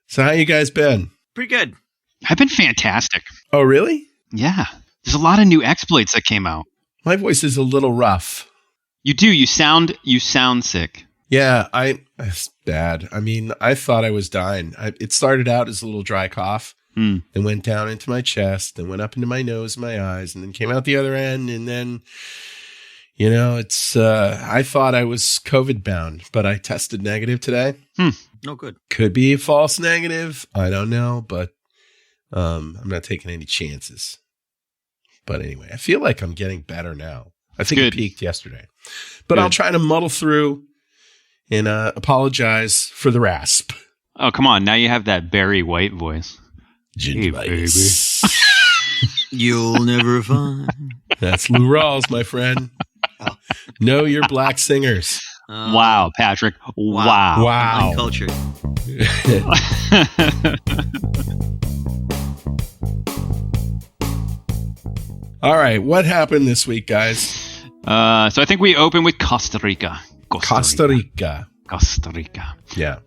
So how you guys been? Pretty good. I've been fantastic. Oh, really? Yeah. There's a lot of new exploits that came out. My voice is a little rough. You do. You sound sick. Yeah, it's bad. I mean, I thought I was dying. It started out as a little dry cough, then went down into my chest, then went up into my nose, my eyes, and then came out the other end. And then, I thought I was COVID bound, but I tested negative today. No good. Could be a false negative. I don't know, but I'm not taking any chances. But anyway, I feel like I'm getting better now. I think it peaked yesterday. But I'll try to muddle through and apologize for the rasp. Oh, come on. Now you have that Barry White voice. Gingivitis. You'll never find. That's Lou Rawls, my friend. Oh. Know your black singers. Wow, Patrick. Wow. Uncultured. All right. What happened this week, guys? So I think we open with Costa Rica. Costa Rica. Yeah.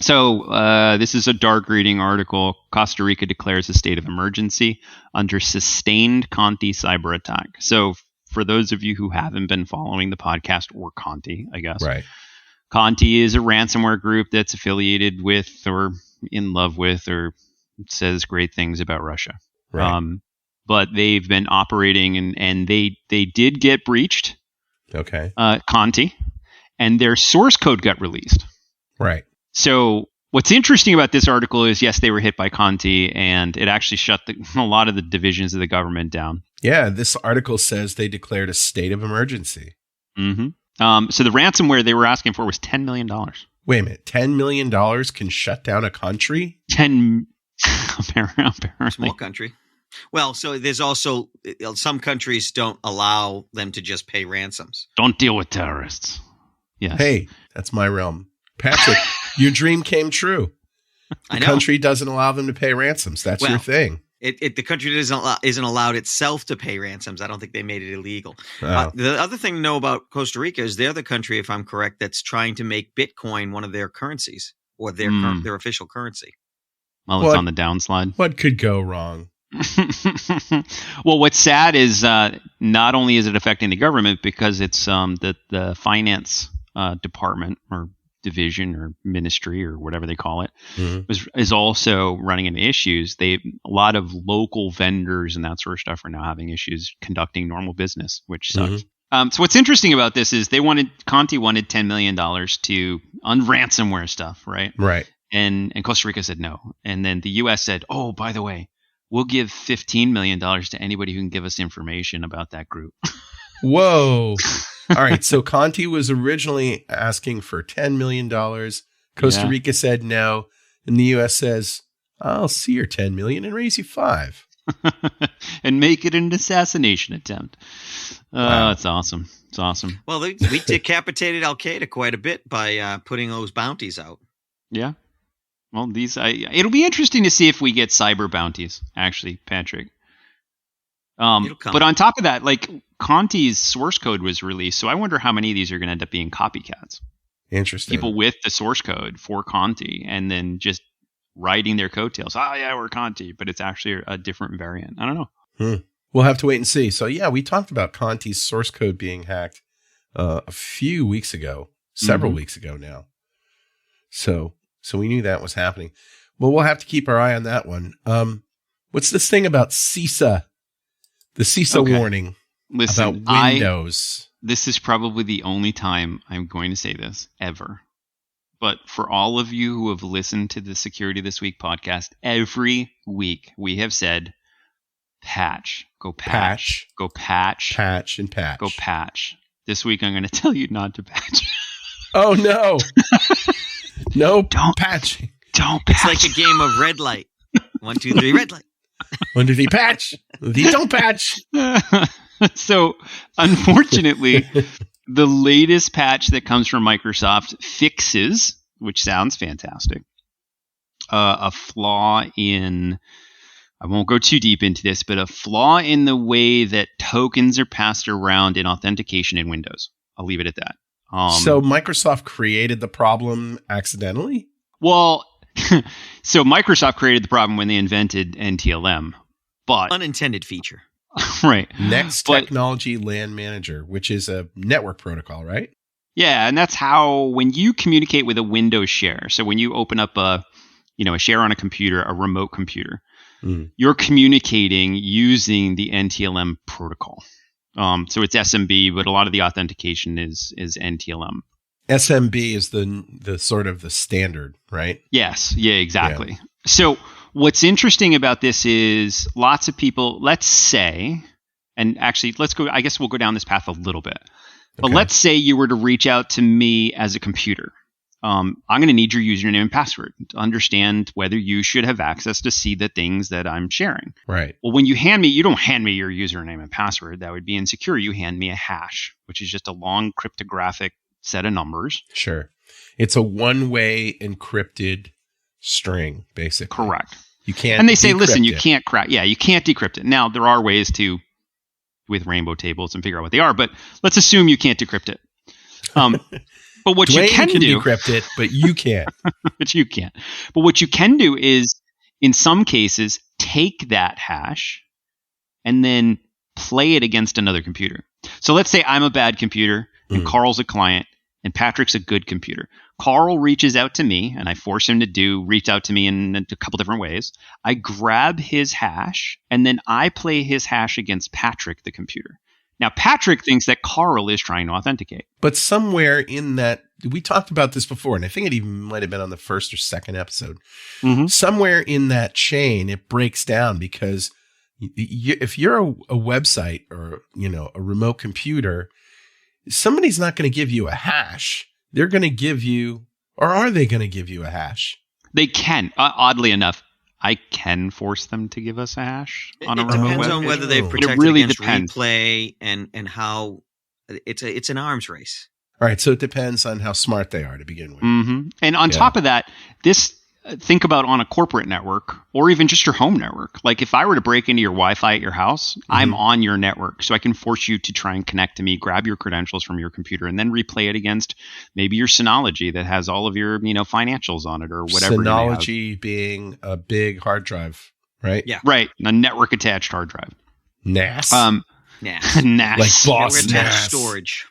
So this is a dark reading article. Costa Rica declares a state of emergency under sustained Conti cyber attack. So for those of you who haven't been following the podcast, or Conti, I guess. Right. Conti is a ransomware group that's affiliated with or in love with or says great things about Russia. Right. But they've been operating and they did get breached. Okay. Conti, and their source code got released. Right. So what's interesting about this article is, yes, they were hit by Conti, and it actually shut a lot of the divisions of the government down. Yeah, this article says they declared a state of emergency. Mm-hmm. So the ransomware they were asking for was $10 million. Wait a minute. $10 million can shut down a country? Apparently. Small country. Well, so there's also some countries don't allow them to just pay ransoms. Don't deal with terrorists. Yeah. Hey, that's my realm. Patrick, your dream came true. The country doesn't allow them to pay ransoms. That's your thing. The country isn't allowed itself to pay ransoms. I don't think they made it illegal. Oh. The other thing to know about Costa Rica is they're the country, if I'm correct, that's trying to make Bitcoin one of their currencies or their official currency. Well, it's on the downslide. What could go wrong? Well, what's sad is not only is it affecting the government because it's the finance department or division or ministry or whatever they call it is also running into issues. A lot of local vendors and that sort of stuff are now having issues conducting normal business, which sucks. So what's interesting about this is Conti wanted $10 million on ransomware stuff, right? Right. And Costa Rica said no. And then the U.S. said, oh, by the way, we'll give $15 million to anybody who can give us information about that group. Whoa. All right. So Conti was originally asking for $10 million. Costa Rica said no. And the U.S. says, I'll see your $10 million and raise you $5. And make it an assassination attempt. Wow. That's awesome. It's awesome. Well, we decapitated Al-Qaeda quite a bit by putting those bounties out. Yeah. Well, it'll be interesting to see if we get cyber bounties, actually, Patrick. But on top of that, like Conti's source code was released, so I wonder how many of these are going to end up being copycats. Interesting. People with the source code for Conti and then just riding their coattails. Oh, yeah, we're Conti, but it's actually a different variant. I don't know. We'll have to wait and see. So, yeah, we talked about Conti's source code being hacked a few weeks ago, several weeks ago now. So we knew that was happening. Well, we'll have to keep our eye on that one. What's this thing about CISA? The CISA warning about Windows. This is probably the only time I'm going to say this ever. But for all of you who have listened to the Security This Week podcast, every week we have said, patch, go patch, go patch, patch and patch, go patch. This week I'm going to tell you not to patch. Oh, no. No, don't patch. Don't patch. It's like a game of red light. 1, 2, 3, red light. 1, 2, 3, patch. 1, 2, 3, don't patch. So, unfortunately, the latest patch that comes from Microsoft fixes, which sounds fantastic, a flaw in, I won't go too deep into this, but a flaw in the way that tokens are passed around in authentication in Windows. I'll leave it at that. So Microsoft created the problem accidentally? Well, So Microsoft created the problem when they invented NTLM, but unintended feature. Right. Next Technology LAN Manager, which is a network protocol, right? Yeah, and that's how when you communicate with a Windows share. So when you open up a share on a computer, a remote computer, you're communicating using the NTLM protocol. So it's SMB, but a lot of the authentication is NTLM. SMB is the sort of the standard, right? Yes. Yeah, exactly. Yeah. So what's interesting about this is lots of people, let's say, and actually I guess we'll go down this path a little bit. But let's say you were to reach out to me as a computer. I'm going to need your username and password to understand whether you should have access to see the things that I'm sharing. Right. Well, when you don't hand me your username and password. That would be insecure. You hand me a hash, which is just a long cryptographic set of numbers. Sure. It's a one-way encrypted string, basically. Correct. You can't. And they say, listen, you can't crack. Yeah, you can't decrypt it. Now, there are ways to with rainbow tables and figure out what they are, but let's assume you can't decrypt it. But what Dwayne you can do, decrypt it, but you can't. But you can't. But what you can do is, in some cases, take that hash and then play it against another computer. So let's say I'm a bad computer and Carl's a client and Patrick's a good computer. Carl reaches out to me and I force him to reach out to me in a couple different ways. I grab his hash and then I play his hash against Patrick, the computer. Now, Patrick thinks that Carl is trying to authenticate. But somewhere in that, we talked about this before, and I think it even might have been on the first or second episode. Somewhere in that chain, it breaks down because if you're a website or, a remote computer, somebody's not going to give you a hash. They're going to give you, or are they going to give you a hash? They can. Oddly enough, I can force them to give us a hash on a remote web. It depends on whether they've protected against replay and how it's an arms race. All right, so it depends on how smart they are to begin with. And on top of that, think about on a corporate network or even just your home network. Like if I were to break into your Wi-Fi at your house, I'm on your network. So I can force you to try and connect to me, grab your credentials from your computer, and then replay it against maybe your Synology that has all of your financials on it or whatever. Synology being a big hard drive, right? Yeah. Right. A network attached hard drive. NAS. NAS. Like boss NAS. Storage.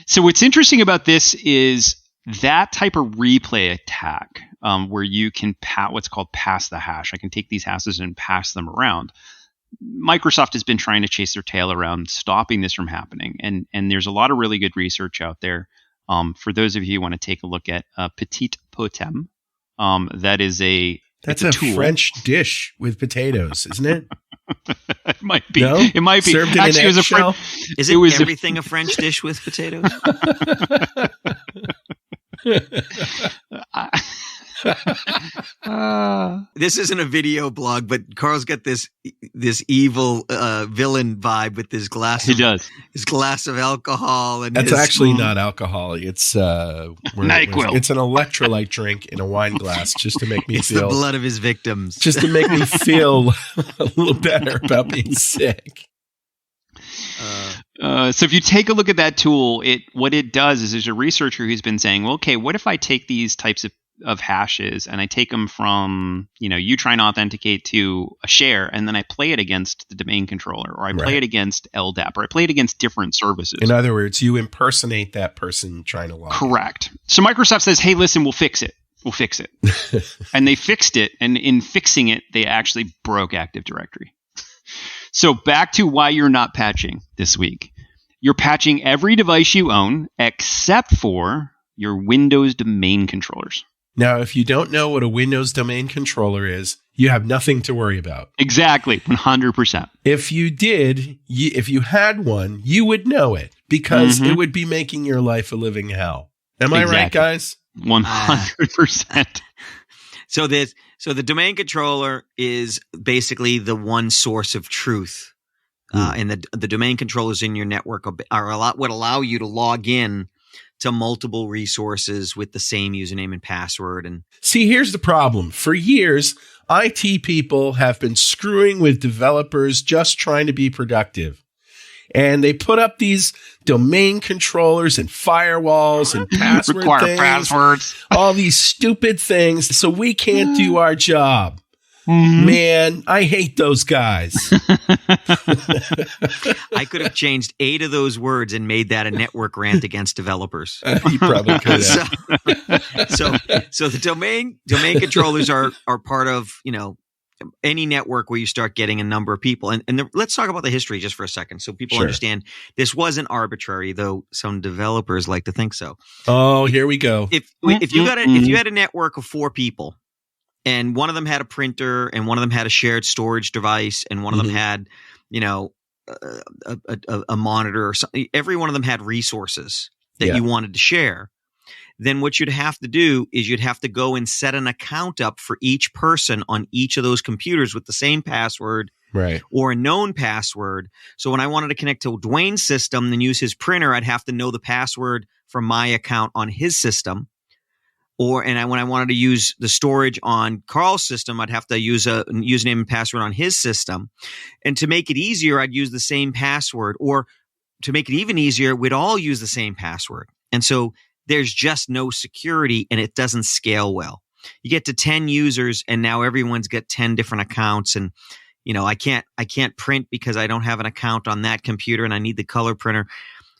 So what's interesting about this is that type of replay attack where you can what's called pass the hash. I can take these hashes and pass them around. Microsoft has been trying to chase their tail around stopping this from happening. And there's a lot of really good research out there. For those of you who want to take a look at Petit Potem, that's a tool. French dish with potatoes, isn't it? It might be. No? It might be. Served Actually, in an eggshell? Is it everything a French dish with potatoes? This isn't a video blog, but Carl's got this evil villain vibe with his glass. He does. His glass of alcohol, and that's actually not alcohol. It's NyQuil. It's an electrolyte drink in a wine glass, just to make me it's feel the blood of his victims, just to make me feel a little better about being sick. So if you take a look at that tool, what it does is there's a researcher who's been saying, well, okay, what if I take these types of hashes and I take them from, you try and authenticate to a share and then I play it against the domain controller or I play it against LDAP or I play it against different services. In other words, you impersonate that person trying to log in. Correct. So Microsoft says, hey, listen, we'll fix it. We'll fix it. And they fixed it. And in fixing it, they actually broke Active Directory. So back to why you're not patching this week. You're patching every device you own except for your Windows domain controllers. Now, if you don't know what a Windows domain controller is, you have nothing to worry about. Exactly, 100%. If you did, if you had one, you would know it because it would be making your life a living hell. Am I right, guys? 100%. So the domain controller is basically the one source of truth, and the domain controllers in your network would allow you to log in to multiple resources with the same username and password. And see, here's the problem. For years, IT people have been screwing with developers just trying to be productive. And they put up these domain controllers and firewalls and password Require things, passwords. all these stupid things, so we can't do our job. Mhm. Man, I hate those guys. I could have changed 8 of those words and made that a network rant against developers. You probably could have. So the domain controllers are part of, any network where you start getting a number of people. And let's talk about the history just for a second, so people understand this wasn't arbitrary, though some developers like to think so. Oh, here we go. If you had a network of 4 people, and one of them had a printer, and one of them had a shared storage device, and one of them had, a monitor or something. Every one of them had resources that you wanted to share. Then what you'd have to do is you'd have to go and set an account up for each person on each of those computers with the same password, Right. or a known password. So when I wanted to connect to Dwayne's system and use his printer, I'd have to know the password from my account on his system. When I wanted to use the storage on Carl's system, I'd have to use a username and password on his system. And to make it easier, I'd use the same password. Or to make it even easier, we'd all use the same password. And so there's just no security, and it doesn't scale well. You get to 10 users, and now everyone's got 10 different accounts. And I can't print because I don't have an account on that computer, and I need the color printer.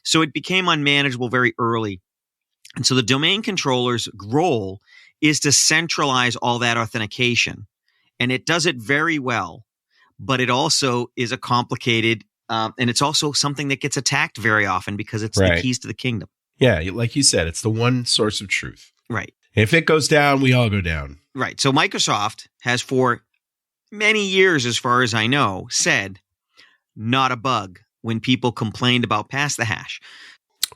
So it became unmanageable very early. And so the domain controller's role is to centralize all that authentication. And it does it very well, but it also is a complicated, and it's also something that gets attacked very often because it's the keys to the kingdom. Yeah, like you said, it's the one source of truth. Right. If it goes down, we all go down. Right. So Microsoft has for many years, as far as I know, said not a bug when people complained about pass the hash.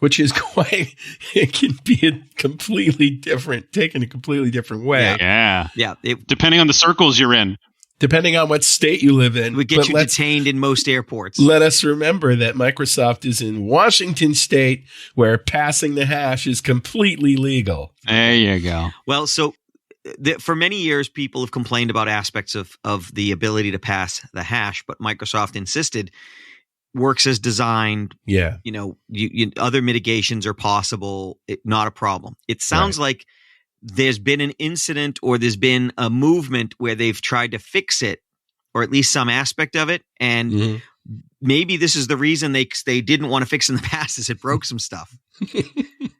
Which is it can be taken a completely different way. Yeah. Yeah. Depending on the circles you're in. Depending on what state you live in. It would get you detained in most airports. Let us remember that Microsoft is in Washington State, where passing the hash is completely legal. There you go. Well, so for many years, people have complained about aspects of the ability to pass the hash, but Microsoft insisted works as designed. Yeah. Other mitigations are possible. Not a problem. It sounds like there's been an incident, or there's been a movement where they've tried to fix it, or at least some aspect of it. And maybe this is the reason they didn't want to fix it in the past, is it broke some stuff.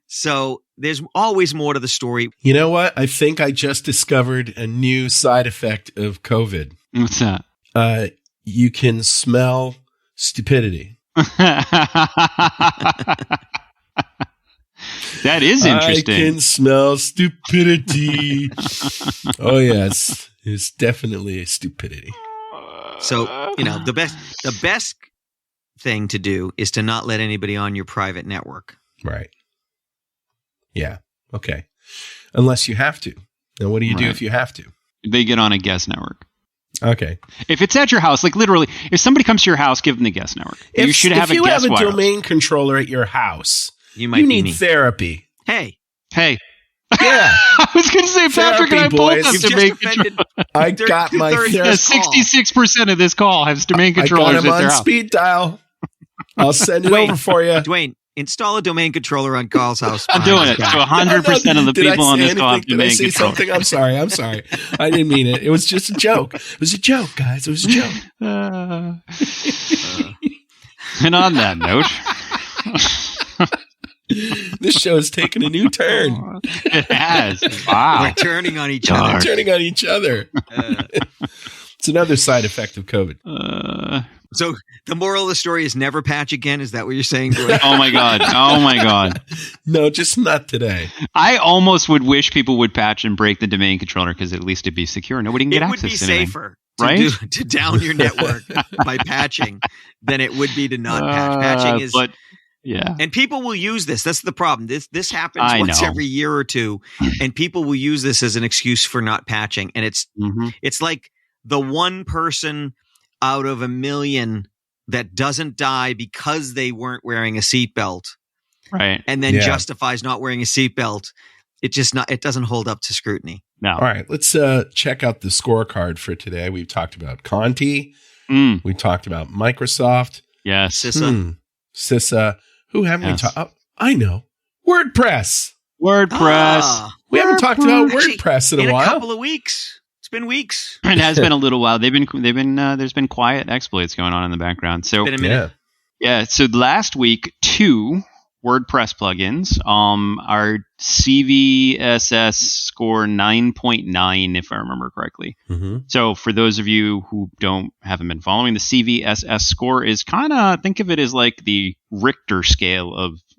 So there's always more to the story. You know what? I think I just discovered a new side effect of COVID. What's that? You can smell stupidity. That is interesting. I can smell stupidity. Oh yes, it's definitely a stupidity. So the best thing to do is to not let anybody on your private network. Right. Yeah. Okay. Unless you have to. Now, what do you do if you have to? They get on a guest network. Okay. If it's at your house, like literally, if somebody comes to your house, give them the guest network. You should have a guest If you have a wire. domain controller at your house, you need therapy. Hey. Yeah. I was going to say, Patrick and I both have domain controllers. I got my therapy. 66% of this call has domain controllers at their house. I got them on speed dial. I'll send it over for you. Dwayne, install a domain controller on Carl's house. I'm doing it. So 100% of the people on this call have domain controllers. Did I say something? I'm sorry. I didn't mean it. It was just a joke. It was a joke, guys. It was a joke. And on that note... This show has taken a new turn. It has. Wow. We're turning on each other. It's another side effect of COVID. So the moral of the story is never patch again. Is that what you're saying, Dwayne? Oh my God. No, just not today. I almost would wish people would patch and break the domain controller, because at least it'd be secure. Nobody can get access to it. It would be safer to down your network by patching than it would be to not patch. Patching is... Yeah. And people will use this. That's the problem. This happens once every year or two, and people will use this as an excuse for not patching. And it's like the one person out of a million that doesn't die because they weren't wearing a seatbelt. Right. And then justifies not wearing a seatbelt. It doesn't hold up to scrutiny. No. All right. Let's check out the scorecard for today. We've talked about Conti. We talked about Microsoft. Yes. CISA. CISA. Who haven't Yes. we talked? I know. WordPress. WordPress. We haven't talked about Actually, WordPress in a a while. couple of weeks. It's been weeks. It has been a little while. There's been quiet exploits going on in the background. So Been a minute. Yeah. yeah. So last week, 2 WordPress plugins. Our CVSS score 9.9, if I remember correctly. Mm-hmm. So for those of you who haven't been following, the CVSS score is kind of, think of it as like the Richter scale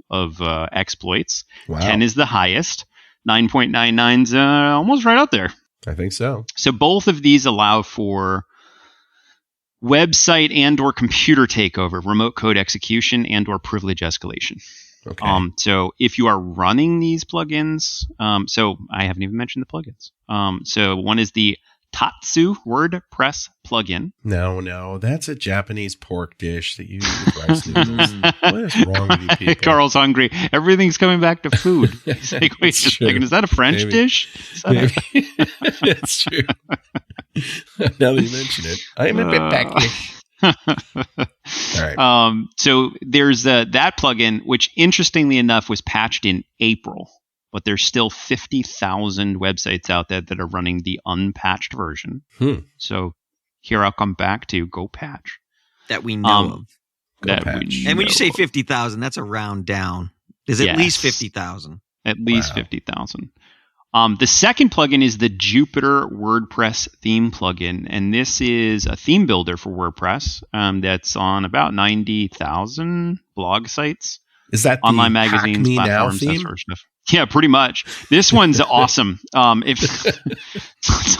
of exploits. Wow. 10 is the highest. 9.99 is almost right out there. I think so. So both of these allow for website and or computer takeover, remote code execution, and or privilege escalation. Okay. So if you are running these plugins, so I haven't even mentioned the plugins. So one is the Tatsu WordPress plugin. No, that's a Japanese pork dish that you eat with rice noodles. What is wrong with you people? Carl's hungry. Everything's coming back to food. He's like, wait It's a true. second, is that a French Maybe. dish? Is that Maybe. It's true. Now that you mention it, I'm a bit back here. All right. So there's that plugin, which interestingly enough was patched in April, but there's still 50,000 websites out there that are running the unpatched version. So here I'll come back to go patch. That we know of. Go that patch. we And when you know say of. 50,000, that's a round down. There's at Yes. least 50,000. At least Wow. 50,000. The second plugin is the Jupyter WordPress theme plugin, and this is a theme builder for WordPress that's on about 90,000 blog sites, Is that the online Hack magazines, Me Now platforms, that theme? sort of stuff. Yeah, pretty much. This one's awesome. There's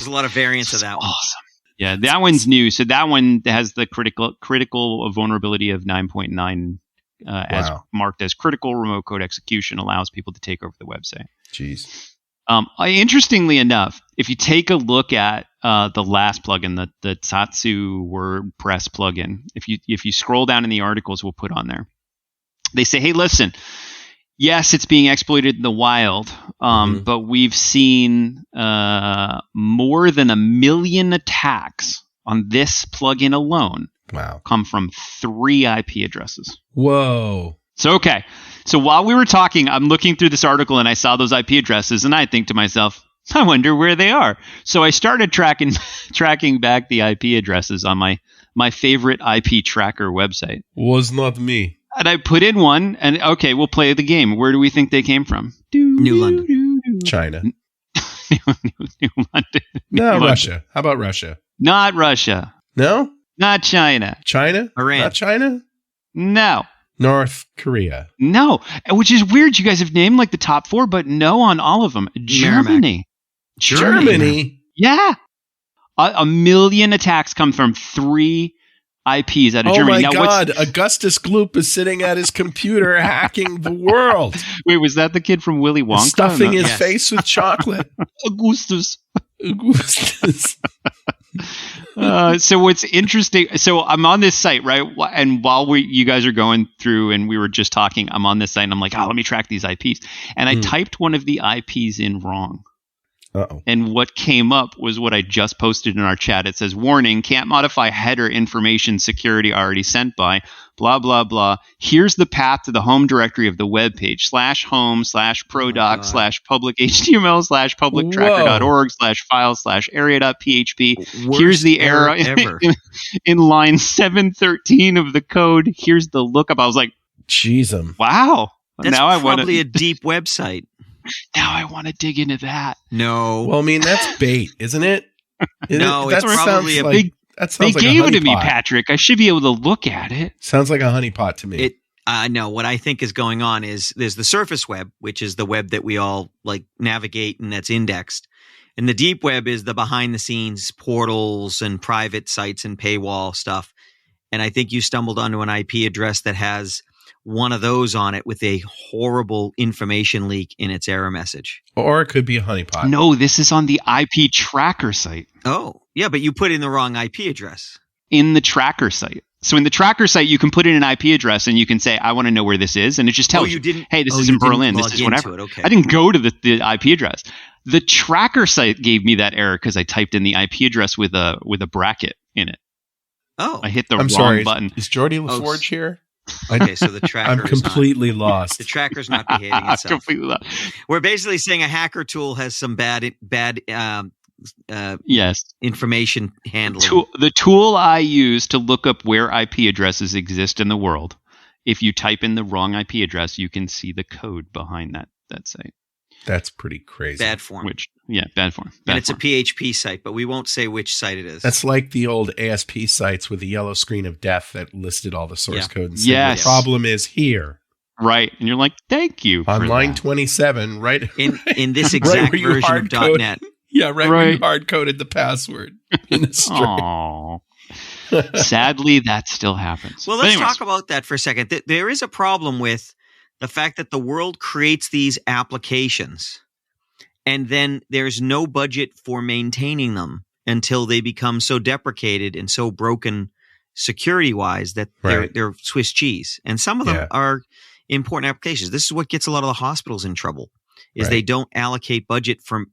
a lot of variants of that one. Awesome. Yeah, that one's new. So that one has the critical vulnerability of 9.9 as Wow. marked as critical remote code execution, allows people to take over the website. Jeez. Interestingly enough, if you take a look at the last plugin, the Tatsu WordPress plugin, if you scroll down in the articles we'll put on there, they say, hey, listen, yes, it's being exploited in the wild, but we've seen more than 1 million attacks on this plugin alone Wow. come from 3 IP addresses. Whoa. So, okay. So while we were talking, I'm looking through this article and I saw those IP addresses and I think to myself, I wonder where they are. So I started tracking back the IP addresses on my favorite IP tracker website. Was not me. And I put in one and okay, we'll play the game. Where do we think they came from? New London. China. New London. No, London. Russia. How about Russia? Not Russia. No? Not China. China? Iran. Not China? No. North Korea. No. Which is weird. You guys have named like the top 4, but no on all of them. Germany. Germany? Yeah. 1 million attacks come from 3 IPs out of Oh Germany. my Now, God. Augustus Gloop is sitting at his computer hacking the world. Wait, was that the kid from Willy Wonka? Stuffing No. his Yes. face with chocolate. Augustus. Augustus. So what's interesting, so I'm on this site, right? And while you guys are going through and we were just talking, I'm on this site and I'm like, let me track these IPs. And I typed one of the IPs in wrong. Uh-oh. And what came up was what I just posted in our chat. It says, warning, can't modify header information security already sent by blah, blah, blah. Here's the path to the home directory of the web page, /home/prodoc /public HTML /publictracker.org /file /area.php. Here's the error ever. in line 713 of the code. Here's the lookup. I was like, Jeez. wow. That's now I want probably to a deep website. now I want to dig into that. No. Well, I mean, that's bait, isn't it? No, it's probably a big- That They sounds like gave a it to me, honeypot. Patrick. I should be able to look at it. Sounds like a honeypot to me. No, what I think is going on is there's the surface web, which is the web that we all like navigate and that's indexed. And the deep web is the behind the scenes portals and private sites and paywall stuff. And I think you stumbled onto an IP address that has one of those on it with a horrible information leak in its error message. Or it could be a honeypot. No, this is on the IP tracker site. Oh, yeah, but you put in the wrong IP address. In the tracker site. So in the tracker site, you can put in an IP address and you can say, I want to know where this is. And it just tells you didn't. hey, this oh, is you in didn't Berlin. This log is into whatever. it, okay. I didn't go to the IP address. The tracker site gave me that error because I typed in the IP address with a bracket in it. Oh, I hit the I'm wrong sorry. button. Is Jordy LaForge here? Okay, so the tracker I'm completely lost. The tracker's not behaving itself. Completely lost. We're basically saying a hacker tool has some bad Yes. information handling. The tool I use to look up where IP addresses exist in the world, if you type in the wrong IP address, you can see the code behind that site. That's pretty crazy. Bad form. Bad form. And it's a PHP site, but we won't say which site it is. That's like the old ASP sites with the yellow screen of death that listed all the source code and said, Yes. the problem is here. Right. And you're like, thank you. On line 27, right? In this exact right version of .NET. Yeah, right where you hard-coded the password in the string. Aww. Sadly, that still happens. Well, let's talk about that for a second. There is a problem with the fact that the world creates these applications and then there's no budget for maintaining them until they become so deprecated and so broken security-wise that they're Swiss cheese. And some of them are important applications. This is what gets a lot of the hospitals in trouble, is they don't allocate budget for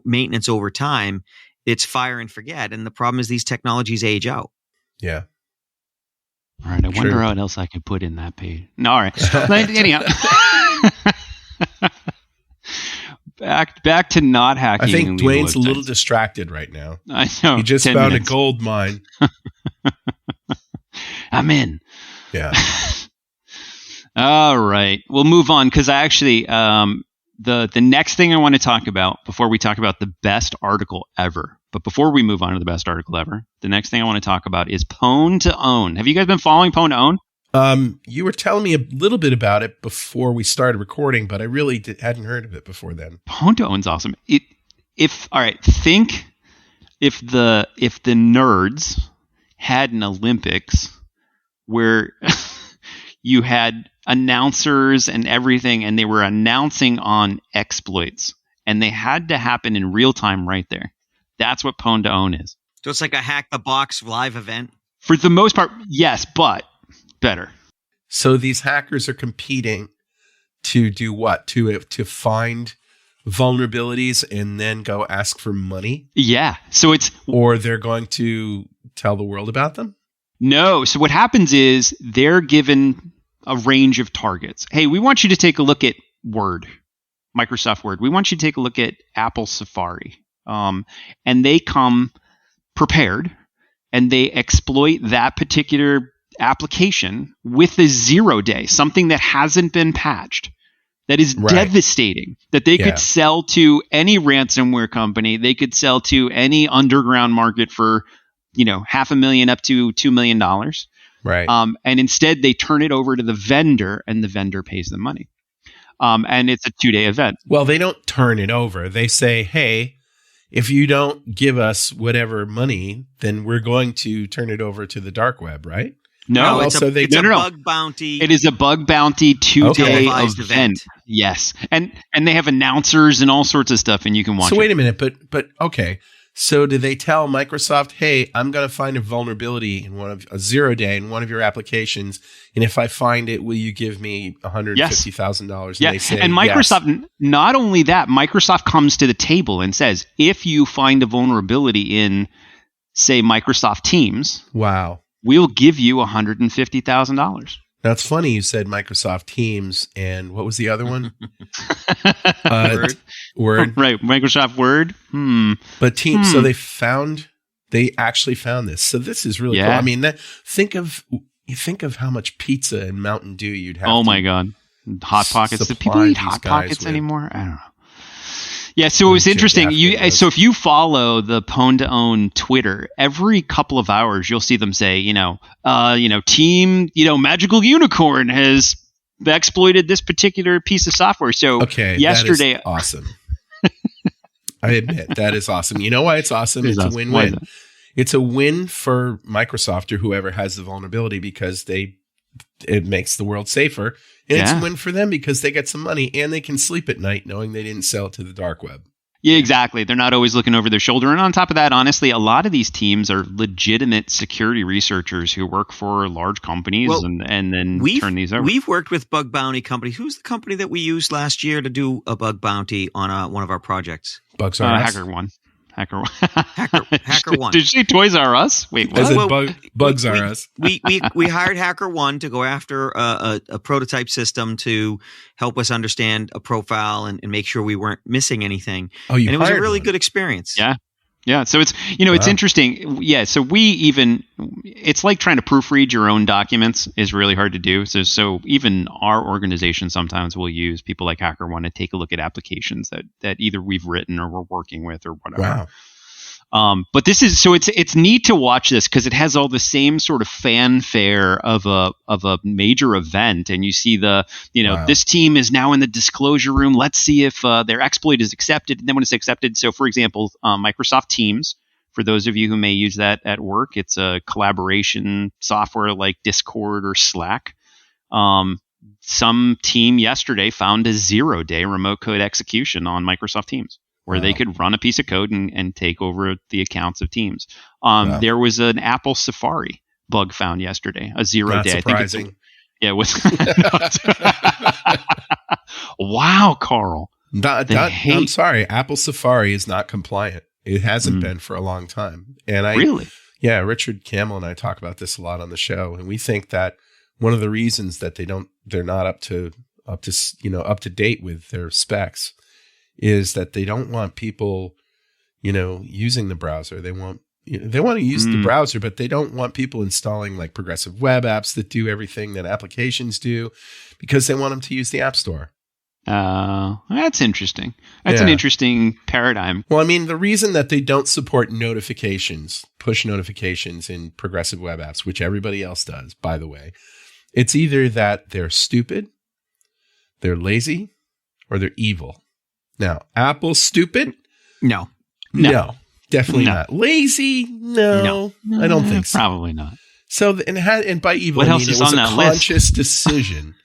maintenance over time. It's fire and forget. And the problem is these technologies age out. Yeah. All right. I wonder what else I could put in that page. No, all right. Anyhow. Back to not hacking. I think Dwayne's a little distracted right now. I know. He just found a gold mine. I'm in. Yeah. All right. We'll move on because I actually the next thing I want to talk about before we talk about the best article ever. But before we move on to the best article ever, the next thing I want to talk about is Pwn to Own. Have you guys been following Pwn to Own? You were telling me a little bit about it before we started recording, but I really hadn't heard of it before then. Pwn to Own's awesome. Think if the nerds had an Olympics where you had announcers and everything, and they were announcing on exploits, and they had to happen in real time right there. That's what Pwn to Own is. So it's like a hack the box live event? For the most part, yes, but better. So these hackers are competing to do what? To find vulnerabilities and then go ask for money? Yeah. So or they're going to tell the world about them? No. So what happens is they're given a range of targets. Hey, we want you to take a look at Word, Microsoft Word. We want you to take a look at Apple Safari. And they come prepared and they exploit that particular application with a 0 day, something that hasn't been patched, that is devastating, that they could sell to any ransomware company. They could sell to any underground market for, $500,000 up to $2 million. Right. And instead they turn it over to the vendor and the vendor pays them money. And it's a 2-day event. Well, they don't turn it over. They say, hey, if you don't give us whatever money, then we're going to turn it over to the dark web, right? No, it's a bug bounty. It is a bug bounty 2-day event. Yes. And they have announcers and all sorts of stuff, and you can watch it. So wait a minute, but okay. So do they tell Microsoft, hey, I'm going to find a vulnerability in a 0 day in one of your applications, and if I find it, will you give me $150,000? Yeah, they say, and Microsoft, not only that, Microsoft comes to the table and says, if you find a vulnerability in, say, Microsoft Teams, wow, we'll give you $150,000. Now, it's funny you said Microsoft Teams, and what was the other one? Word. Right, Microsoft Word. But Teams, so they actually found this. So this is really cool. I mean, think of how much pizza and Mountain Dew you'd have. Oh my God. Hot Pockets. Do people eat Hot Pockets anymore? I don't know. Yeah, so it was interesting. So if you follow the Pwn to Own Twitter, every couple of hours you'll see them say, team, Magical Unicorn has exploited this particular piece of software. So yesterday, that is awesome. I admit that is awesome. You know why it's awesome? It's a win-win. It's a win for Microsoft or whoever has the vulnerability because it makes the world safer. And it's a win for them because they get some money and they can sleep at night knowing they didn't sell it to the dark web. Yeah, exactly. They're not always looking over their shoulder. And on top of that, honestly, a lot of these teams are legitimate security researchers who work for large companies and then turn these over. We've worked with bug bounty companies. Who's the company that we used last year to do a bug bounty on one of our projects? Bugs R Us? HackerOne. HackerOne. Did you say Toys R Us? Wait, what? As in Well, Bugs R Us. We hired HackerOne to go after a prototype system to help us understand a profile and make sure we weren't missing anything. Oh, you and it was a hired really one. good experience. Yeah. Yeah. So it's, it's Wow. interesting. Yeah. So it's like trying to proofread your own documents is really hard to do. So even our organization sometimes will use people like HackerOne to take a look at applications that either we've written or we're working with or whatever. Wow. But this is, so it's neat to watch this because it has all the same sort of fanfare of a major event, and you see Wow. this team is now in the disclosure room. Let's see if their exploit is accepted. And then when it's accepted, so for example, Microsoft Teams, for those of you who may use that at work, it's a collaboration software like Discord or Slack. Some team yesterday found a 0-day remote code execution on Microsoft Teams, where they could run a piece of code and take over the accounts of Teams. Wow. There was an Apple Safari bug found yesterday, a 0-day. Not surprising. Yeah, it was. Wow, Carl. I'm sorry. Apple Safari is not compliant. It hasn't been for a long time. And Really? Yeah, Richard Campbell and I talk about this a lot on the show, and we think that one of the reasons that they're not up to date with their specs is that they don't want people, using the browser. They want to use the browser, but they don't want people installing like progressive web apps that do everything that applications do, because they want them to use the App Store. That's interesting. That's an interesting paradigm. Well, I mean, the reason that they don't support push notifications in progressive web apps, which everybody else does, by the way, it's either that they're stupid, they're lazy, or they're evil. Now, Apple's stupid? No. Definitely not. Lazy? No, I don't think so. Probably not. So, and by evil, What I else mean is it was on a that list? conscious decision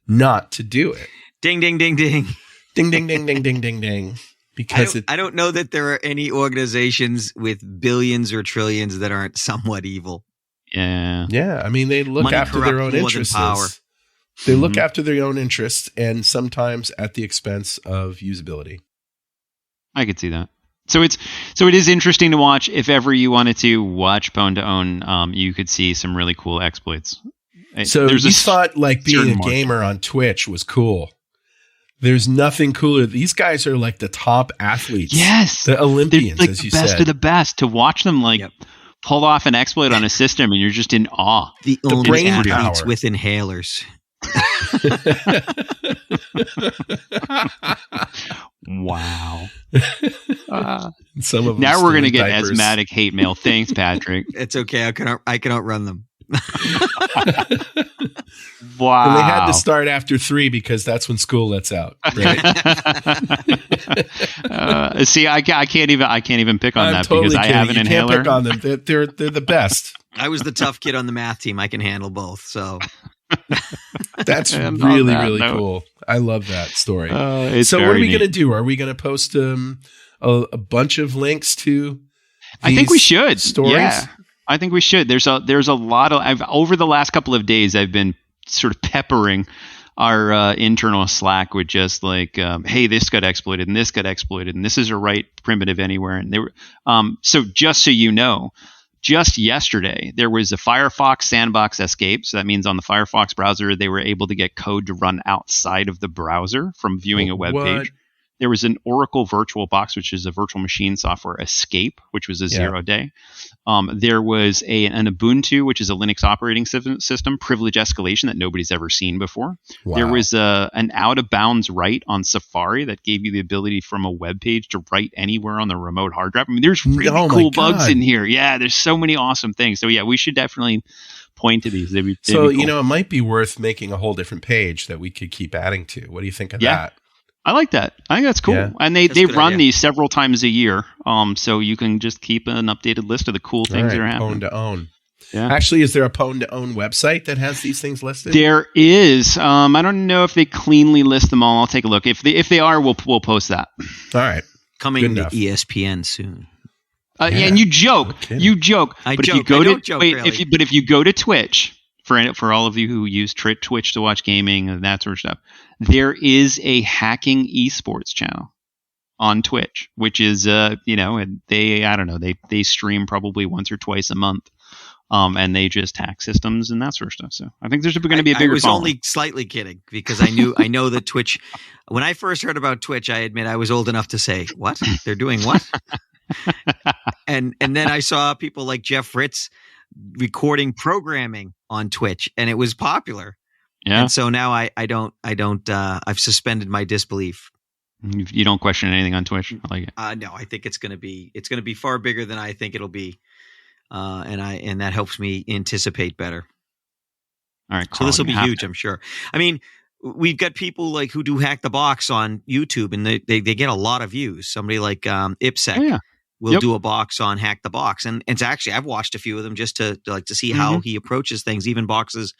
not to do it. Ding, ding, ding, ding. Ding, ding, ding, ding, ding, ding, ding. Because I don't know that there are any organizations with billions or trillions that aren't somewhat evil. Yeah. I mean, they look Money after their own corrupts more than interests. power. They look after their own interests, and sometimes at the expense of usability. I could see that. So it is interesting to watch. If ever you wanted to watch Pwn to Own, you could see some really cool exploits. So you thought like being certain a gamer on Twitch was cool. There's nothing cooler. These guys are like the top athletes. Yes. The Olympians, like as you the best said. of the best. To watch them pull off an exploit on a system and you're just in awe. The only brain athletes power. with inhalers. Wow. Some of them Now we're going to still get in diapers. asthmatic hate mail. Thanks, Patrick. It's okay. I can outrun them. Wow. And they had to start after 3 because that's when school lets out. Right? See, I can't even pick on I'm that totally because I kidding. have an You inhaler. can't pick on them. They're the best. I was the tough kid on the math team. I can handle both. So That's And on really, that really note- cool. I love that story. It's So what are very we neat. going to do? Are we going to post a bunch of links to I think we these should. stories? Yeah, I think we should. There's a lot of. Over the last couple of days, I've been sort of peppering our internal Slack with just like, hey, this got exploited and this got exploited and this is a right primitive anywhere. And they were so just so you know, just yesterday there was a Firefox sandbox escape. So that means on the Firefox browser they were able to get code to run outside of the browser from viewing a web What? page. There was an Oracle VirtualBox, which is a virtual machine software escape, which was a 0-day. There was an Ubuntu, which is a Linux operating system, privilege escalation that nobody's ever seen before. Wow. There was an out-of-bounds write on Safari that gave you the ability from a web page to write anywhere on the remote hard drive. I mean, there's really Oh my cool bugs God. in here. Yeah, there's so many awesome things. So yeah, we should definitely point to these. They'd be So, cool. it might be worth making a whole different page that we could keep adding to. What do you think of Yeah. that? I like that. I think that's cool. Yeah. And they That's a good run idea. these several times a year. So you can just keep an updated list of the cool things that are happening. Pwn to Own. Yeah. Actually, is there a Pwn to Own website that has these things listed? There is. I don't know if they cleanly list them all. I'll take a look. If they are, we'll post that. All right. coming Good to enough. ESPN soon. Yeah. And you joke. No kidding. You joke. I but joke. if you go I to don't joke, really. if you go to Twitch, for all of you who use Twitch to watch gaming and that sort of stuff, there is a hacking esports channel. on Twitch, which is and they stream probably once or twice a month. And they just hack systems and that sort of stuff. So I think there's going to be a bigger. I was following. only slightly kidding because I know that Twitch. When I first heard about Twitch, I admit I was old enough to say, "What? They're doing what?" and then I saw people like Jeff Fritz recording programming on Twitch, and it was popular. Yeah. And so now I don't. I've suspended my disbelief. You don't question anything on Twitch. I like it. No, I think it's going to be far bigger than I think it'll be. And that helps me anticipate better. All right, so this will be huge, I'm sure. I mean, we've got people like who do Hack the Box on YouTube, and they get a lot of views. Somebody like IPSEC will do a box on Hack the Box, and it's actually I've watched a few of them just to see how he approaches things, even boxes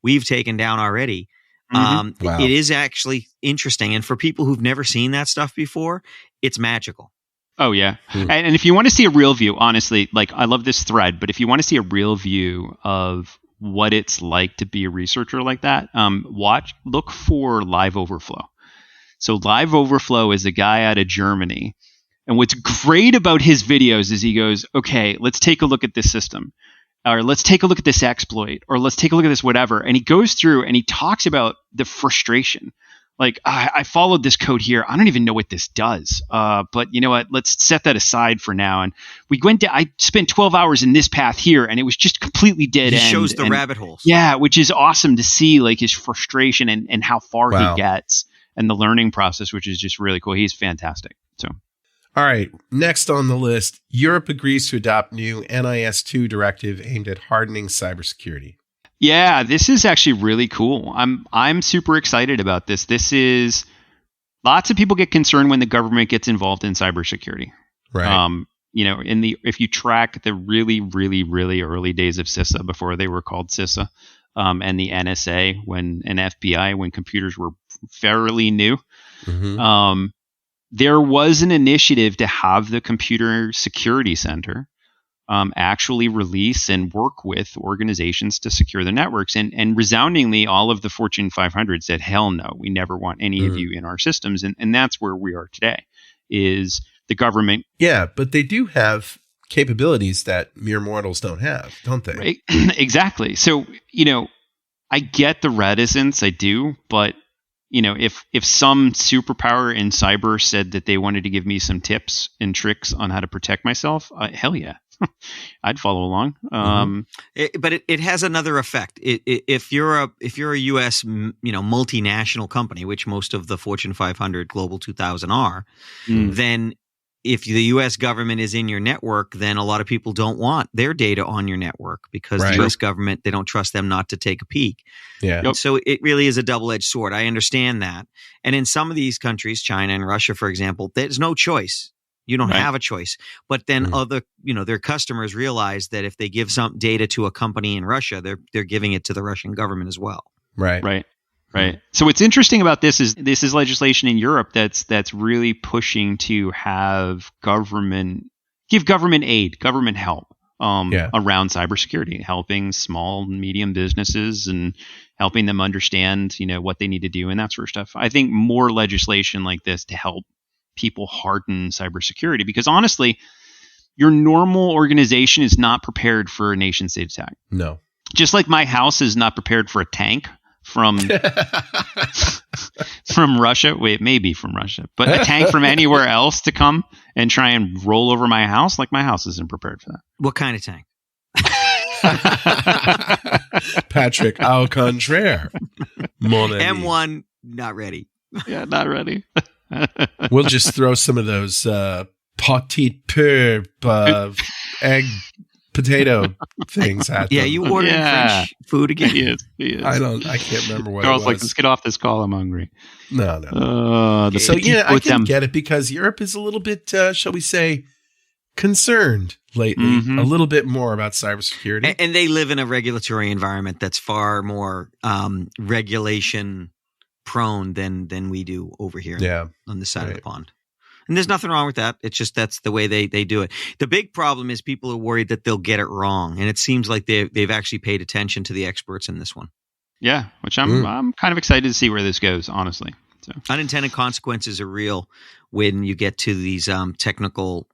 we've taken down already. Wow. It is actually interesting, and for people who've never seen that stuff before, it's magical. Oh, yeah. And if you want to see a real view, honestly, like I love this thread, but if you want to see a real view of what it's like to be a researcher like that, look for Live Overflow. So Live Overflow is a guy out of Germany. And what's great about his videos is he goes, okay, let's take a look at this system. Or let's take a look at this exploit. Or let's take a look at this whatever. And he goes through and he talks about the frustration. Like, I followed this code here. I don't even know what this does. But you know what? Let's set that aside for now. And I spent 12 hours in this path here, and it was just completely dead end. He shows the rabbit holes. Yeah, which is awesome to see, like his frustration and how far he gets, and the learning process, which is just really cool. He's fantastic. So, all right. Next on the list, Europe agrees to adopt new NIS2 directive aimed at hardening cybersecurity. Yeah, this is actually really cool. I'm super excited about this. This is lots of people get concerned when the government gets involved in cybersecurity. Right. If you track the really, really, really early days of CISA before they were called CISA, and the NSA and FBI when computers were fairly new, there was an initiative to have the Computer Security Center actually release and work with organizations to secure the networks. And resoundingly, all of the Fortune 500 said, hell no, we never want any of you in our systems. And that's where we are today, is the government. Yeah, but they do have capabilities that mere mortals don't have, don't they? Right? Exactly. So, I get the reticence, I do, but if some superpower in cyber said that they wanted to give me some tips and tricks on how to protect myself, hell yeah. I'd follow along. But it has another effect. If you're a U.S. multinational company, which most of the Fortune 500, Global 2000 are, then if the U.S. government is in your network, then a lot of people don't want their data on your network because the U.S. government, they don't trust them not to take a peek. Yeah. Yep. So it really is a double-edged sword. I understand that. And in some of these countries, China and Russia, for example, there's no choice. You don't have a choice. But then their customers realize that if they give some data to a company in Russia, they're giving it to the Russian government as well. Right. So what's interesting about this is legislation in Europe that's really pushing to have give government aid, government help around cybersecurity, helping small and medium businesses and helping them understand, what they need to do and that sort of stuff. I think more legislation like this to help people harden cybersecurity, because honestly, your normal organization is not prepared for a nation state attack. No. Just like my house is not prepared for a tank from Russia. Wait, maybe from Russia, but a tank from anywhere else to come and try and roll over my house, like my house isn't prepared for that. What kind of tank? Patrick, au contraire. M1, not ready. Yeah, not ready. We'll just throw some of those petite peu egg potato things at them. Yeah, you ordered French food again? He is. I can't remember what Carl's it was. like, let's get off this call. I'm hungry. No. So I can get it because Europe is a little bit, shall we say, concerned lately, a little bit more about cybersecurity. And they live in a regulatory environment that's far more regulation prone than we do over here on this side of the pond. And there's nothing wrong with that. It's just that's the way they do it. The big problem is people are worried that they'll get it wrong. And it seems like they've actually paid attention to the experts in this one. Yeah, which I'm kind of excited to see where this goes, honestly. So. Unintended consequences are real when you get to these technical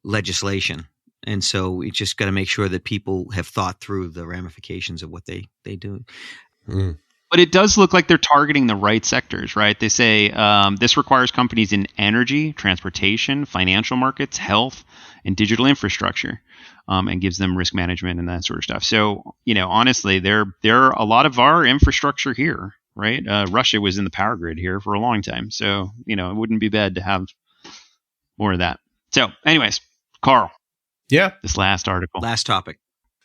legislation. And so we just got to make sure that people have thought through the ramifications of what they do. Mm. But it does look like they're targeting the right sectors, right? They say this requires companies in energy, transportation, financial markets, health, and digital infrastructure, and gives them risk management and that sort of stuff. So, honestly, they're a lot of our infrastructure here, right? Russia was in the power grid here for a long time. So, it wouldn't be bad to have more of that. So, anyways, Carl. Yeah. This last article. Last topic.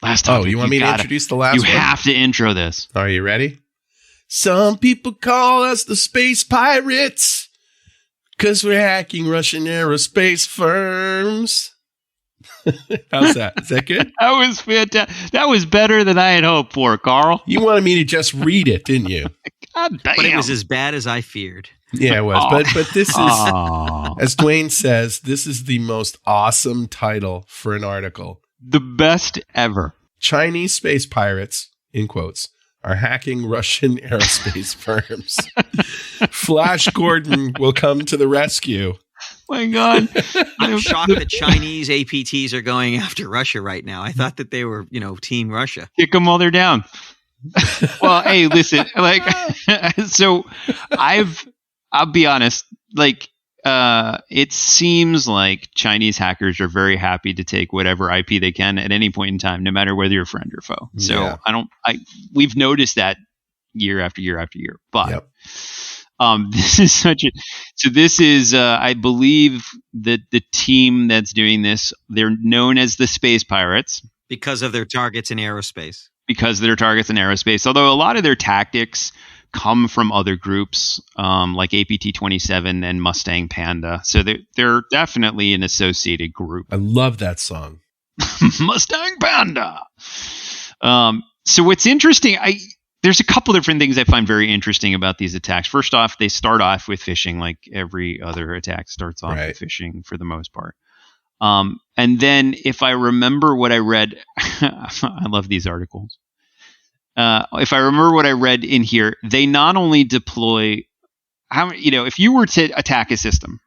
Oh, you want me to introduce the last one? You have to intro this. Are you ready? Some people call us the space pirates because we're hacking Russian aerospace firms. How's that? Is that good? That was fantastic. That was better than I had hoped for, Carl. You wanted me to just read it, didn't you? God damn. But it was as bad as I feared. Yeah, it was. But this is, as Dwayne says, this is the most awesome title for an article. The best ever. Chinese space pirates, in quotes, are hacking Russian aerospace firms. Flash Gordon will come to the rescue. My God. I'm shocked that Chinese APTs are going after Russia right now. I thought that they were, Team Russia. Kick them while they're down. Well, hey, listen, so I'll be honest, it seems like Chinese hackers are very happy to take whatever IP they can at any point in time, no matter whether you're friend or foe. So yeah. We've noticed that year after year after year, but yep. This is I believe that the team that's doing this, they're known as the Space Pirates. Because of their targets in aerospace. Although a lot of their tactics come from other groups like APT-27 and Mustang Panda. So they're definitely an associated group. I love that song. Mustang Panda. So what's interesting, there's a couple different things I find very interesting about these attacks. First off, they start off with phishing, like every other attack starts off with phishing for the most part. And then if I remember what I read, I love these articles. If I remember what I read in here, they not only deploy if you were to attack a system,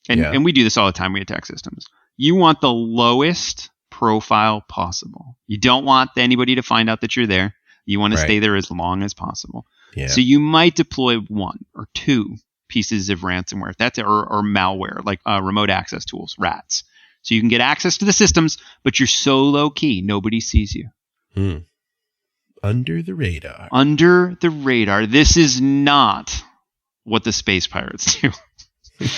and we do this all the time, we attack systems, you want the lowest profile possible. You don't want anybody to find out that you're there. You want to stay there as long as possible. Yeah. So you might deploy 1 or 2 pieces of ransomware. That's or malware, like remote access tools, RATs. So you can get access to the systems, but you're so low key, nobody sees you. Under the radar. Under the radar. This is not what the Space Pirates do.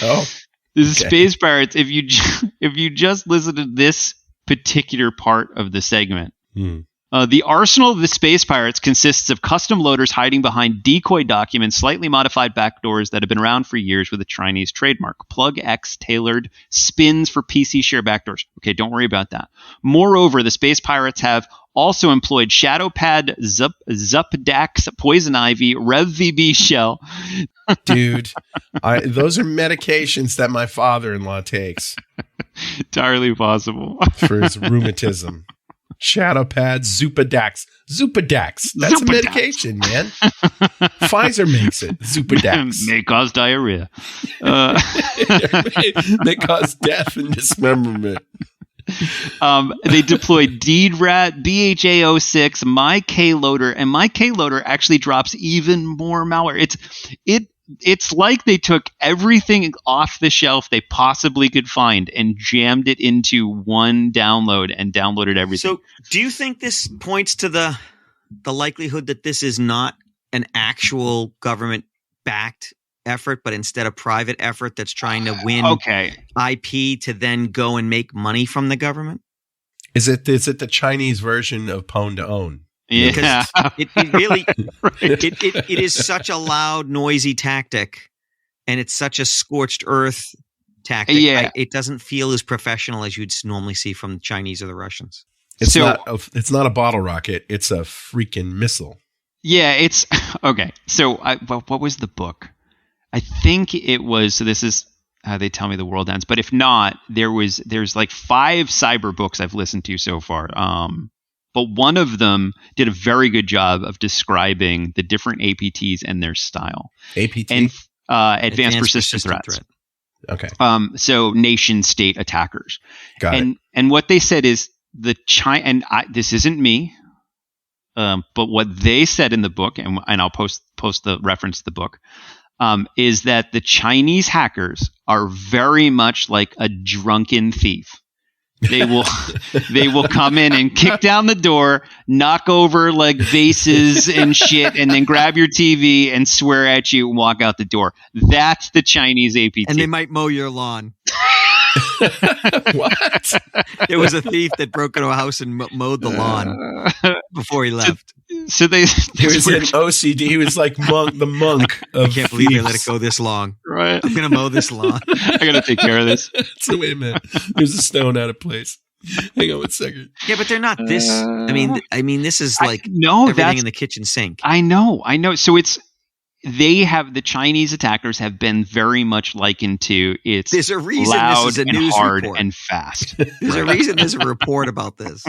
Oh, the Space Pirates, if you just listen to this particular part of the segment, the arsenal of the Space Pirates consists of custom loaders hiding behind decoy documents, slightly modified backdoors that have been around for years with a Chinese trademark. Plug-X tailored spins for PC share backdoors. Okay, don't worry about that. Moreover, the Space Pirates have also employed ShadowPad, Zupdax, Poison Ivy, RevVB Shell. Dude, those are medications that my father-in-law takes. Entirely possible. For his rheumatism. ShadowPad, Zupadax. That's a medication, man. Pfizer makes it. Zupadax. May cause diarrhea. May cause death and dismemberment. They deployed DeedRat, BHA06, MyKLoader, and MyKLoader actually drops even more malware. It's like they took everything off the shelf they possibly could find and jammed it into one download and downloaded everything. So do you think this points to the likelihood that this is not an actual government-backed effort, but instead a private effort that's trying to win IP to then go and make money from the government? Is it the Chinese version of Pwn to Own? Yeah, it really it is such a loud, noisy tactic, and it's such a scorched earth tactic. Yeah. It doesn't feel as professional as you'd normally see from the Chinese or the Russians. It's not a bottle rocket. It's a freaking missile. Yeah, it's okay. So, what was the book? I think it was. So this is how they tell me the world ends. But if not, there's like 5 cyber books I've listened to so far. But one of them did a very good job of describing the different APTs and their style. APT? And advanced persistent threats. Okay. So nation state attackers. Got it. And what they said is this isn't me, but what they said in the book, and I'll post the reference to the book, is that the Chinese hackers are very much like a drunken thief. They will come in and kick down the door, knock over like vases and shit, and then grab your TV and swear at you and walk out the door. That's the Chinese APT. And they might mow your lawn. What? There was a thief that broke into a house and mowed the lawn before he left. So they was an OCD. He was like the monk of I can't believe they let it go this long. Right. I'm going to mow this lawn. I got to take care of this. So wait a minute. There's a stone out of place. Hang on 1 second. Yeah, but they're not this. I mean, this is like no, everything in the kitchen sink. I know. So the Chinese attackers have been very much likened to There's a reason loud this is a and news hard report. and fast. There's a reason there's a report about this.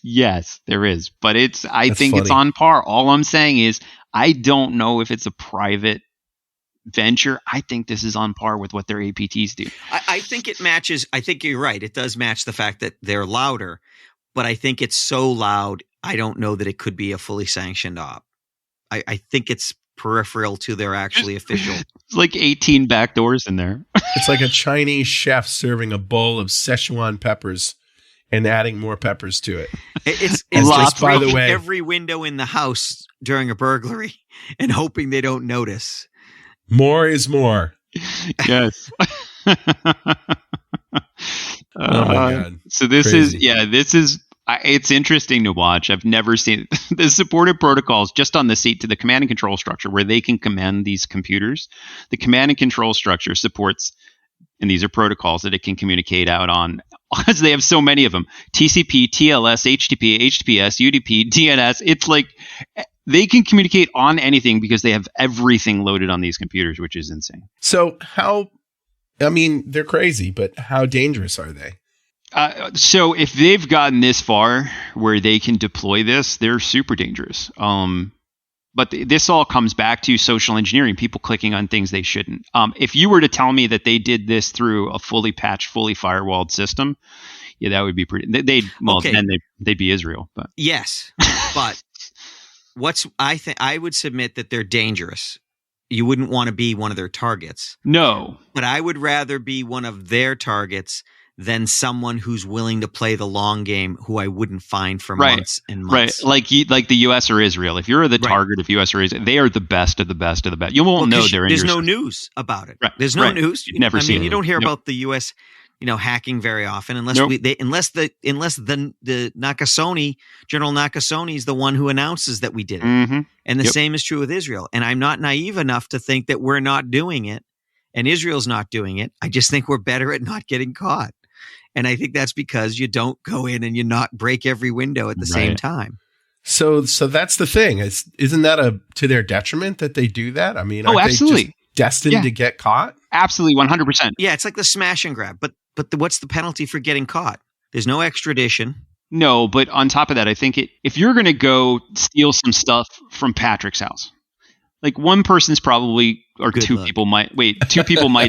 Yes, there is. But I think funny. it's on par. All I'm saying is I don't know if it's a private venture. I think this is on par with what their APTs do. I think it matches. I think you're right. It does match the fact that they're louder, but I think it's so loud, I don't know that it could be a fully sanctioned op. I think it's peripheral to their actually official. It's like 18 backdoors in there. It's like a Chinese chef serving a bowl of Szechuan peppers and adding more peppers to it. It's just, by the way, every window in the house during a burglary and hoping they don't notice. More is more. Yes. Oh my God. So this Crazy. is it's interesting to watch. I've never seen the supported protocols just on the seat to the command and control structure where they can command these computers. The command and control structure supports, and these are protocols that it can communicate out on, because they have so many of them: TCP, TLS, HTTP, HTTPS, UDP, DNS. It's like they can communicate on anything because they have everything loaded on these computers, which is insane. So they're crazy, but how dangerous are they? So if they've gotten this far where they can deploy this, they're super dangerous. But this all comes back to social engineering, people clicking on things they shouldn't. If you were to tell me that they did this through a fully patched, fully firewalled system, yeah, that would be pretty. Then they'd be Israel. But yes, but I would submit that they're dangerous. You wouldn't want to be one of their targets. No, but I would rather be one of their targets than someone who's willing to play the long game, who I wouldn't find for months and months. Right, like the U.S. or Israel. If you're the target of U.S. or Israel, they are the best of the best of the best. You won't know they're in your There's no system. news about it. Right. There's no news. You've never seen it. You don't hear about the U.S. Hacking very often unless the Nakasone, General Nakasone is the one who announces that we did it. Mm-hmm. And the same is true with Israel. And I'm not naive enough to think that we're not doing it and Israel's not doing it. I just think we're better at not getting caught. And I think that's because you don't go in and you not break every window at the same time. So that's the thing. Isn't that to their detriment that they do that? I mean, aren't absolutely. they just destined to get caught? Absolutely, 100%. Yeah, it's like the smash and grab. But what's the penalty for getting caught? There's no extradition. No, but on top of that, I think if you're going to go steal some stuff from Patrick's house, like one person's probably, or Good two luck. people might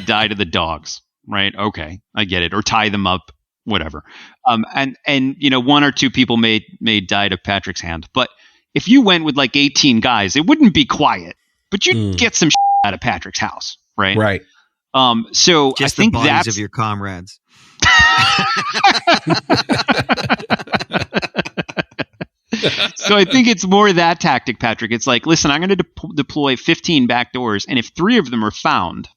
die to the dogs, right? Okay, I get it. Or tie them up, whatever. And one or two people may die to Patrick's hand. But if you went with like 18 guys, it wouldn't be quiet, but you'd get some out of Patrick's house, right? Right. So Just I think the bodies that's of your comrades. So I think it's more that tactic, Patrick. It's like, listen, I'm going to deploy 15 backdoors, and if 3 of them are found,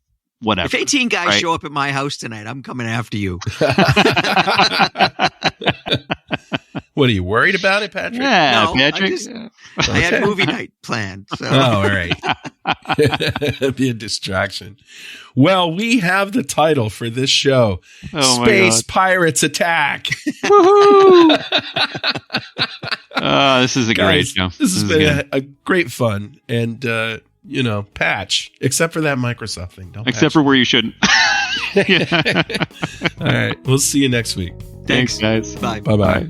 whatever. If 18 guys show up at my house tonight, I'm coming after you. What, are you worried about it, Patrick? Yeah, No, Patrick. I had movie night planned. So. Oh, all right. It'd be a distraction. Well, we have the title for this show. Oh, my Space God. Pirates Attack. Woohoo! This is a great show. This has been a great fun. And, patch. Except for that Microsoft thing. Don't Except for where you shouldn't. All right. We'll see you next week. Thanks, guys. Bye. Bye-bye.